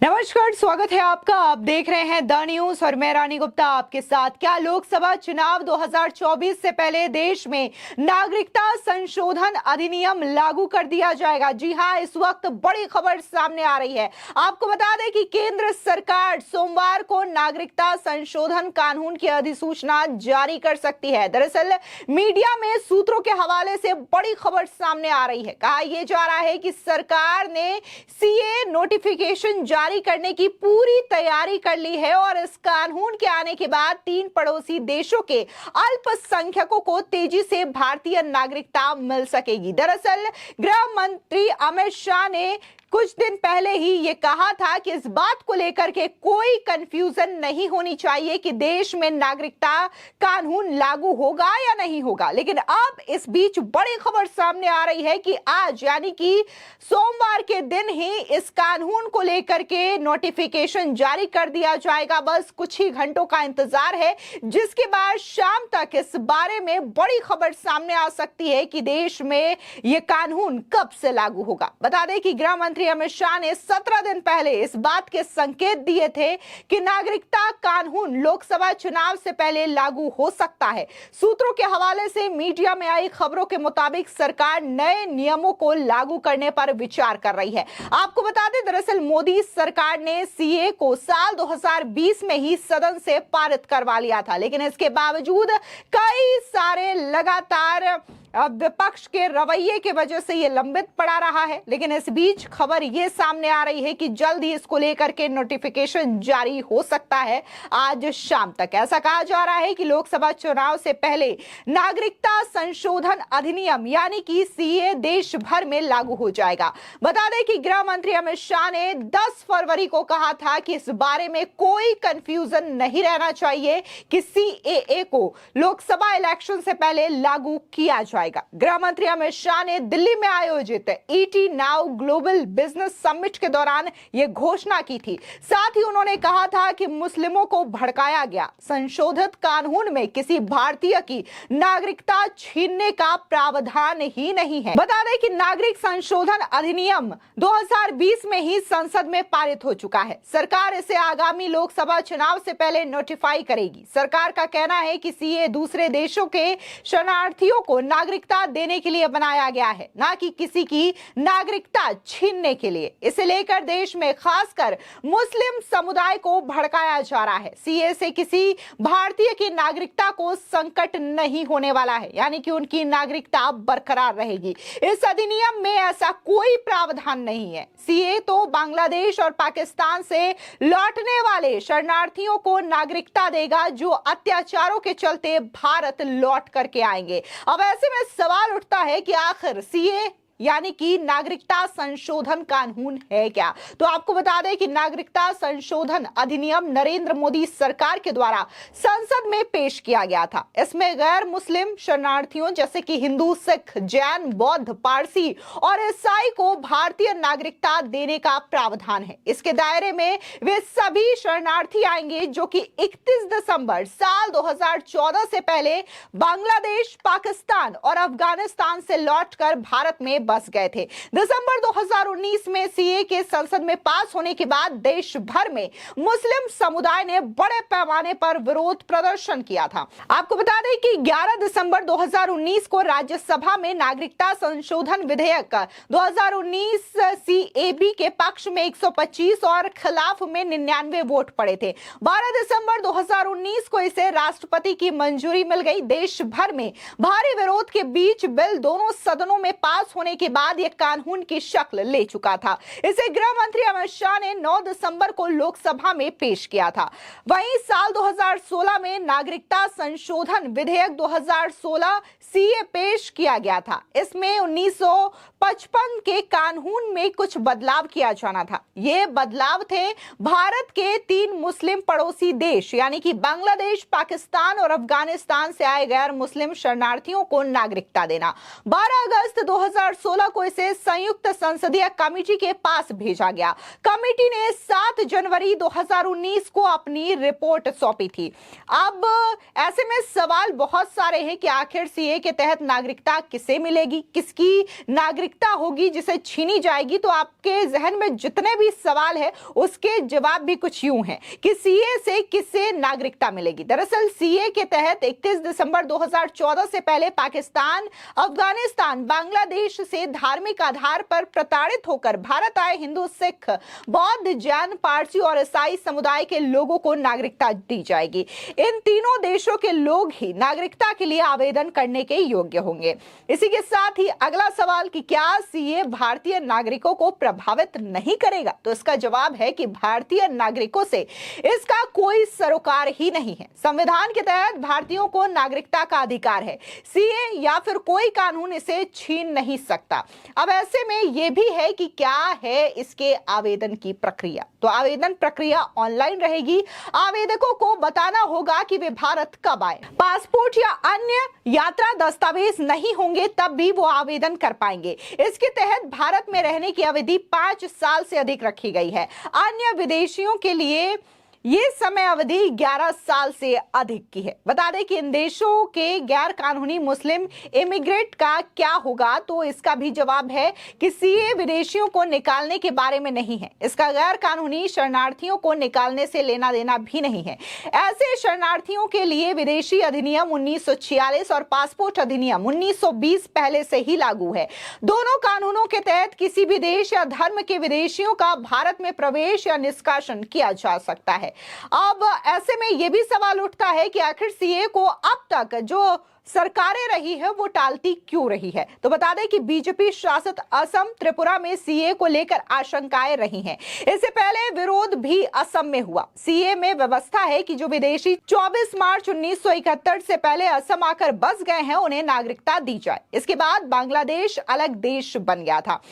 नमस्कार, स्वागत है आपका। आप देख रहे हैं द न्यूज और मैं रानी गुप्ता आपके साथ। क्या लोकसभा चुनाव 2024 से पहले देश में नागरिकता संशोधन अधिनियम लागू कर दिया जाएगा? जी हां, इस वक्त बड़ी खबर सामने आ रही है। आपको बता दें कि केंद्र सरकार सोमवार को नागरिकता संशोधन कानून की अधिसूचना जारी कर सकती है। दरअसल मीडिया में सूत्रों के हवाले से बड़ी खबर सामने आ रही है। कहा यह जा रहा है कि सरकार ने सीए नोटिफिकेशन जारी करने की पूरी तैयारी कर ली है और इस कानून के आने के बाद 3 पड़ोसी देशों के अल्पसंख्यकों को तेजी से भारतीय नागरिकता मिल सकेगी। दरअसल गृह मंत्री अमित शाह ने कुछ दिन पहले ही ये कहा था कि इस बात को लेकर के कोई कंफ्यूजन नहीं होनी चाहिए कि देश में नागरिकता कानून लागू होगा या नहीं होगा। लेकिन अब इस बीच बड़ी खबर सामने आ रही है कि आज यानी कि सोमवार के दिन ही इस कानून को लेकर के नोटिफिकेशन जारी कर दिया जाएगा। बस कुछ ही घंटों का इंतजार है, जिसके बाद शाम तक इस बारे में बड़ी खबर सामने आ सकती है कि देश में यह कानून कब से लागू होगा। बता दें कि गृह मंत्री अमित शाह ने 17 दिन पहले इस बात के संकेत दिए थे कि नागरिकता कानून लोकसभा चुनाव से पहले लागू हो सकता है। सूत्रों के हवाले से मीडिया में आई खबरों के मुताबिक सरकार नए नियमों को लागू करने पर विचार कर रही है। आपको बता दें, दरअसल मोदी सरकार ने सीए को साल 2020 में ही सदन से पारित करवा लिया था, लेकिन इसके बावजूद कई सारे लगातार विपक्ष के रवैये की वजह से ये लंबित पड़ा रहा है। लेकिन इस बीच खबर ये सामने आ रही है कि जल्द ही इसको लेकर के नोटिफिकेशन जारी हो सकता है आज शाम तक। ऐसा कहा जा रहा है कि लोकसभा चुनाव से पहले नागरिकता संशोधन अधिनियम यानी कि सीए देश भर में लागू हो जाएगा। बता दें कि गृह मंत्री अमित शाह ने 10 फरवरी को कहा था कि इस बारे में कोई कंफ्यूजन नहीं रहना चाहिए कि सीएए को लोकसभा इलेक्शन से पहले लागू किया जाए। गृह मंत्री अमित शाह ने दिल्ली में आयोजित ET now global business summit के दौरान यह घोषणा की थी। साथ ही उन्होंने कहा था कि मुस्लिमों को भड़काया गया संशोधित कानून में किसी भारतीय की नागरिकता छीनने का प्रावधान ही नहीं है। बता दें कि नागरिक संशोधन अधिनियम 2020 में ही संसद में पारित हो चुका है। सरकार इसे आगामी लोकसभा चुनाव से पहले नोटिफाई करेगी। सरकार का कहना है कि सीए दूसरे देशों के शरणार्थियों को नागरिकता देने के लिए बनाया गया है, ना कि किसी की नागरिकता छीनने के लिए। इसे लेकर देश में खासकर मुस्लिम समुदाय को भड़काया जा रहा है। सीए से किसी भारतीय की नागरिकता को संकट नहीं होने वाला है, यानी कि उनकी नागरिकता बरकरार रहेगी। इस अधिनियम में ऐसा कोई प्रावधान नहीं है। सीए तो बांग्लादेश और पाकिस्तान से लौटने वाले शरणार्थियों को नागरिकता देगा जो अत्याचारों के चलते भारत लौट करके आएंगे। अब ऐसे में सवाल उठता है कि आखिर सीए यानी कि नागरिकता संशोधन कानून है क्या? तो आपको बता दें कि नागरिकता संशोधन अधिनियम नरेंद्र मोदी सरकार के द्वारा संसद में पेश किया गया था। इसमें गैर मुस्लिम शरणार्थियों जैसे कि हिंदू, सिख, जैन, बौद्ध, पारसी और ईसाई को भारतीय नागरिकता देने का प्रावधान है। इसके दायरे में वे सभी शरणार्थी आएंगे जो कि 31 दिसंबर साल 2014 से पहले बांग्लादेश, पाकिस्तान और अफगानिस्तान से लौटकर भारत में बस गए थे। दिसंबर 2019 में सीए के संसद में पास होने के बाद देश भर में मुस्लिम समुदाय ने बड़े पैमाने पर विरोध प्रदर्शन किया था। आपको बता दें कि 11 दिसंबर 2019 को राज्यसभा में नागरिकता संशोधन विधेयक 2019 सीएबी के पक्ष में 125 और खिलाफ में 99 वोट पड़े थे। 12 दिसंबर 2019 को इसे राष्ट्रपति की मंजूरी मिल गई। देश भर में भारी विरोध के बीच बिल दोनों सदनों में पास होने के बाद यह कानून की शक्ल ले चुका था। इसे गृह मंत्री अमित शाह ने 9 दिसंबर को लोकसभा में पेश किया था। वहीं साल 2016 में नागरिकता संशोधन विधेयक 2016 सीए पेश किया गया था। इसमें 1955 के कानून में कुछ बदलाव किया जाना था। ये बदलाव थे भारत के 3 मुस्लिम पड़ोसी देश यानी कि बांग्लादेश, पाकिस्तान और अफगानिस्तान से आए गैर मुस्लिम शरणार्थियों को नागरिकता देना। 12 अगस्त 2016 को इसे संयुक्त संसदीय कमेटी के पास भेजा गया। कमेटी ने 7 जनवरी 2019 को अपनी रिपोर्ट सौंपी थी। अब ऐसे में सवाल बहुत सारे हैं कि आखिर सीए के तहत नागरिकता किसे मिलेगी, किसकी नागरिकता होगी जिसे छीनी जाएगी। तो आपके जहन में जितने भी सवाल है उसके जवाब भी कुछ यूं हैं कि सीए से किसे नागरिकता मिलेगी। दरअसल सीए के तहत 31 दिसंबर 2014 से पहले पाकिस्तान, अफगानिस्तान, बांग्लादेश से धार्मिक आधार पर प्रताड़ित होकर भारत आए हिंदू, सिख, बौद्ध, जैन, पारसी और ईसाई समुदाय के लोगों को नागरिकता दी जाएगी। इन तीनों देशों के लोग ही नागरिकता के लिए आवेदन करने के योग्य होंगे। इसी के साथ ही अगला सवाल कि क्या सीए भारतीय नागरिकों को प्रभावित नहीं करेगा? तो इसका जवाब है कि भारतीय नागरिकों से इसका कोई सरोकार ही नहीं है। संविधान के तहत भारतीयों को नागरिकता का अधिकार है, सीए या फिर कोई कानून इसे छीन नहीं सकता। अब ऐसे में यह भी है कि क्या है इसके आवेदन की प्रक्रिया। तो आवेदन प्रक्रिया ऑनलाइन रहेगी। आवेदकों को बताना होगा कि वे भारत कब आए। पासपोर्ट या अन्य यात्रा दस्तावेज नहीं होंगे तब भी वो आवेदन कर पाएंगे। इसके तहत भारत में रहने की अवधि 5 साल से अधिक रखी गई है। अन्य विदेशियों के लिए ये समय अवधि 11 साल से अधिक की है। बता दें कि इन देशों के गैर कानूनी मुस्लिम इमिग्रेंट का क्या होगा। तो इसका भी जवाब है कि सीए विदेशियों को निकालने के बारे में नहीं है। इसका गैर कानूनी शरणार्थियों को निकालने से लेना देना भी नहीं है। ऐसे शरणार्थियों के लिए विदेशी अधिनियम 1946 और पासपोर्ट अधिनियम 1920 पहले से ही लागू है। दोनों कानूनों के तहत किसी भी देश या धर्म के विदेशियों का भारत में प्रवेश या निष्कासन किया जा सकता है। अब ऐसे में यह भी सवाल उठता है कि आखिर सीए को अब तक जो सरकारें रही है वो टालती क्यों रही है। तो बता दें कि बीजेपी शासित असम, त्रिपुरा में सीए को लेकर आशंकाएं रही हैं। इससे पहले विरोध भी असम में हुआ। सीए में व्यवस्था है कि जो विदेशी 24 मार्च 1971 से पहले असम आकर बस गए हैं उन्हें नागरिकता दी जाए। इसके बाद बांग्लादेश अलग देश बन गया था।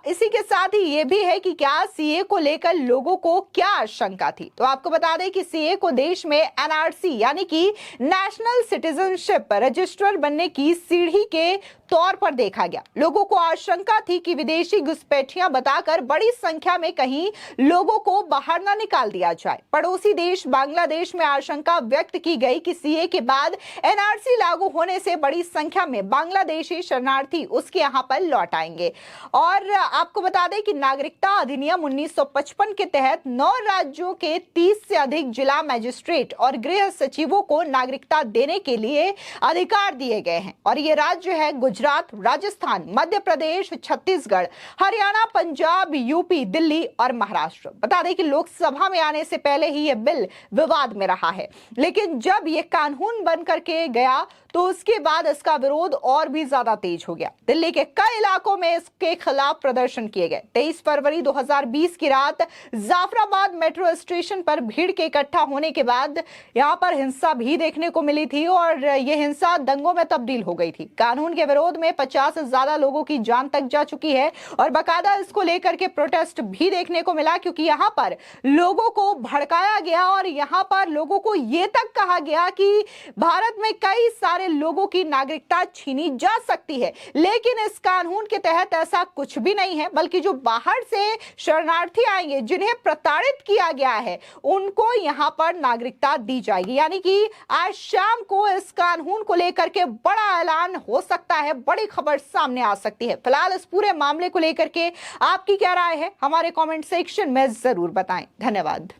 इसी के साथ ही ये भी है कि क्या सीए को लेकर लोगों को क्या आशंका थी। तो आपको बता दें कि सीए को देश में एनआरसी यानी कि नेशनल सिटीजनशिप रजिस्टर बनने की सीढ़ी के तौर पर देखा गया। लोगों को आशंका थी कि विदेशी घुसपैठियां बताकर बड़ी संख्या में कहीं लोगों को बाहर न निकाल दिया जाए। पड़ोसी देश बांग्लादेश में आशंका व्यक्त की गई कि सीए के बाद एनआरसी लागू होने से बड़ी संख्या में बांग्लादेशी शरणार्थी उसके यहां पर लौट आएंगे। और आपको बता दें कि नागरिकता अधिनियम 1955 के तहत 9 राज्यों के 30 से अधिक जिला मजिस्ट्रेट और गृह सचिवों को नागरिकता देने के लिए अधिकार दिए गए हैं। और ये राज्य है गुजरात, राजस्थान, मध्य प्रदेश, छत्तीसगढ़, हरियाणा, पंजाब, यूपी, दिल्ली और महाराष्ट्र। बता दें कि लोकसभा में आने से पहले ही यह बिल विवाद में रहा है, लेकिन जब यह कानून बन करके गया तो उसके बाद इसका विरोध और भी ज्यादा तेज हो गया। दिल्ली के कई इलाकों में इसके खिलाफ प्रदर्शन किए गए। 23 फरवरी 2020 की रात जाफराबाद मेट्रो स्टेशन पर भीड़ के इकट्ठा होने के बाद यहां पर हिंसा भी देखने को मिली थी और यह हिंसा दंगों में तब्दील हो गई थी। कानून के विरोध में 50 से ज्यादा लोगों की जान तक जा चुकी है और बाकायदा इसको लेकर के प्रोटेस्ट भी देखने को मिला, क्योंकि यहां पर लोगों को भड़काया गया और यहां पर लोगों को यह तक कहा गया कि भारत में कई सारे लोगों की नागरिकता छीनी जा सकती है। लेकिन इस कानून के तहत ऐसा कुछ भी नहीं है, बल्कि जो बाहर से शरणार्थी आएंगे, जिन्हें प्रताड़ित किया गया है, उनको यहां पर नागरिकता दी जाएगी। यानी कि आज शाम को इस कानून को लेकर के बड़ा ऐलान हो सकता है, बड़ी खबर सामने आ सकती है। फिलहाल इस पूरे मामले को लेकर के आपकी क्या राय है, हमारे कमेंट सेक्शन में जरूर बताएं। धन्यवाद।